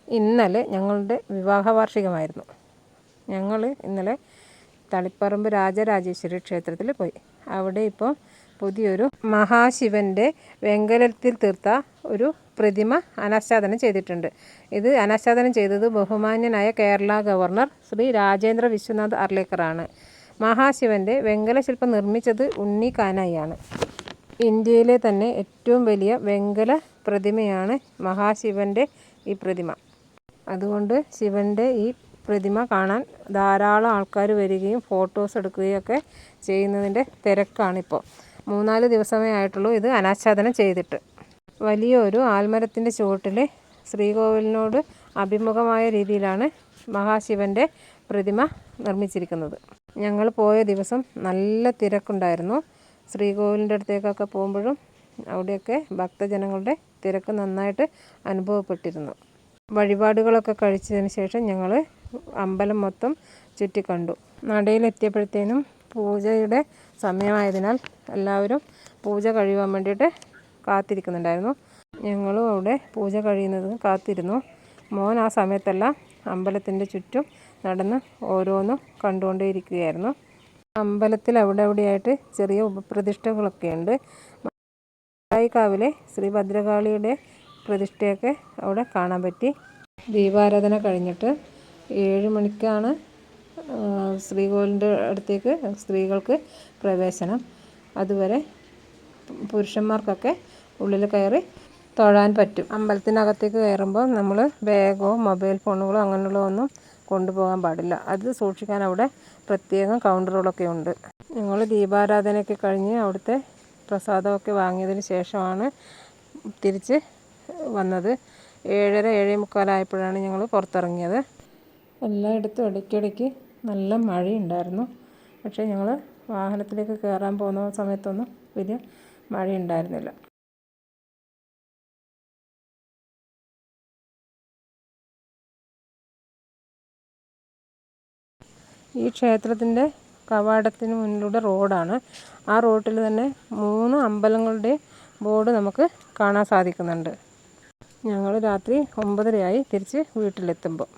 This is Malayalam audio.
ഇന്നലെ ഞങ്ങളുടെ വിവാഹ വാർഷികമായിരുന്നു. ഞങ്ങൾ ഇന്നലെ തളിപ്പറമ്പ് രാജരാജേശ്വരി ക്ഷേത്രത്തിൽ പോയി. അവിടെ ഇപ്പോൾ പുതിയൊരു മഹാശിവൻ്റെ വെങ്കലത്തിൽ തീർത്ത ഒരു പ്രതിമ അനാച്ഛാദനം ചെയ്തിട്ടുണ്ട്. ഇത് അനാച്ഛാദനം ചെയ്തത് ബഹുമാന്യനായ കേരള ഗവർണർ ശ്രീ രാജേന്ദ്ര വിശ്വനാഥ് അർലേക്കറാണ്. മഹാശിവൻ്റെ വെങ്കല ശില്പം നിർമ്മിച്ചത് ഉണ്ണി കാനായിയാണ്. ഇന്ത്യയിലെ തന്നെ ഏറ്റവും വലിയ വെങ്കല പ്രതിമയാണ് മഹാശിവൻ്റെ ഈ പ്രതിമ. അതുകൊണ്ട് ശിവൻ്റെ ഈ പ്രതിമ കാണാൻ ധാരാളം ആൾക്കാർ വരികയും ഫോട്ടോസ് എടുക്കുകയും ഒക്കെ ചെയ്യുന്നതിൻ്റെ തിരക്കാണിപ്പോൾ. 3-4 ദിവസമേ ആയിട്ടുള്ളൂ ഇത് അനാച്ഛാദനം ചെയ്തിട്ട്. വലിയൊരു ആൽമരത്തിൻ്റെ ചുവട്ടിൽ ശ്രീകോവിലിനോട് അഭിമുഖമായ രീതിയിലാണ് മഹാശിവൻ്റെ പ്രതിമ നിർമ്മിച്ചിരിക്കുന്നത്. ഞങ്ങൾ പോയ ദിവസം നല്ല തിരക്കുണ്ടായിരുന്നു. ശ്രീകോവിലിൻ്റെ അടുത്തേക്കൊക്കെ പോകുമ്പോഴും അവിടെയൊക്കെ ഭക്തജനങ്ങളുടെ തിരക്ക് നന്നായിട്ട് അനുഭവപ്പെട്ടിരുന്നു. വഴിപാടുകളൊക്കെ കഴിച്ചതിന് ശേഷം ഞങ്ങൾ അമ്പലം മൊത്തം ചുറ്റിക്കണ്ടു. നടയിലെത്തിയപ്പോഴത്തേനും പൂജയുടെ സമയമായതിനാൽ എല്ലാവരും പൂജ കഴിയുവാൻ വേണ്ടിയിട്ട് കാത്തിരിക്കുന്നുണ്ടായിരുന്നു. ഞങ്ങളും അവിടെ പൂജ കഴിയുന്നത് കാത്തിരുന്നു. മോൻ ആ സമയത്തെല്ലാം അമ്പലത്തിൻ്റെ ചുറ്റും നടന്ന് ഓരോന്നും കണ്ടുകൊണ്ടേയിരിക്കുകയായിരുന്നു. അമ്പലത്തിൽ അവിടെ അവിടെയായിട്ട് ചെറിയ ഉപപ്രതിഷ്ഠകളൊക്കെ ഉണ്ട്. കാവിലെ ശ്രീ ഭദ്രകാളിയുടെ പ്രതിഷ്ഠയൊക്കെ അവിടെ കാണാൻ പറ്റി. ദീപാരാധന കഴിഞ്ഞിട്ട് 7 മണിക്കാണ് ശ്രീകോവിലിൻ്റെ അടുത്തേക്ക് സ്ത്രീകൾക്ക് പ്രവേശനം. അതുവരെ പുരുഷന്മാർക്കൊക്കെ ഉള്ളിൽ കയറി തൊഴാൻ പറ്റും. അമ്പലത്തിനകത്തേക്ക് കയറുമ്പോൾ നമ്മൾ ബാഗോ മൊബൈൽ ഫോണുകളോ അങ്ങനെയുള്ളതൊന്നും കൊണ്ടുപോകാൻ പാടില്ല. അത് സൂക്ഷിക്കാൻ അവിടെ പ്രത്യേകം കൗണ്ടറുകളൊക്കെ ഉണ്ട്. ഞങ്ങൾ ദീപാരാധനയൊക്കെ കഴിഞ്ഞ് അവിടുത്തെ പ്രസാദമൊക്കെ വാങ്ങിയതിന് ശേഷമാണ് തിരിച്ച് വന്നത്. 7:30-7:45 ആയപ്പോഴാണ് ഞങ്ങൾ പുറത്തിറങ്ങിയത്. എല്ലായിടത്തും ഇടയ്ക്കിടയ്ക്ക് നല്ല മഴയുണ്ടായിരുന്നു. പക്ഷേ ഞങ്ങൾ വാഹനത്തിലേക്ക് കയറാൻ പോകുന്ന സമയത്തൊന്നും വലിയ മഴയുണ്ടായിരുന്നില്ല. ഈ ക്ഷേത്രത്തിൻ്റെ കവാടത്തിന് മുന്നിലൂടെ റോഡാണ്. ആ റോഡിൽ തന്നെ 3 അമ്പലങ്ങളുടെ ബോർഡ് നമുക്ക് കാണാൻ സാധിക്കുന്നുണ്ട്. ഞങ്ങൾ രാത്രി 9:30 ആയി തിരിച്ച് വീട്ടിലെത്തുമ്പോൾ.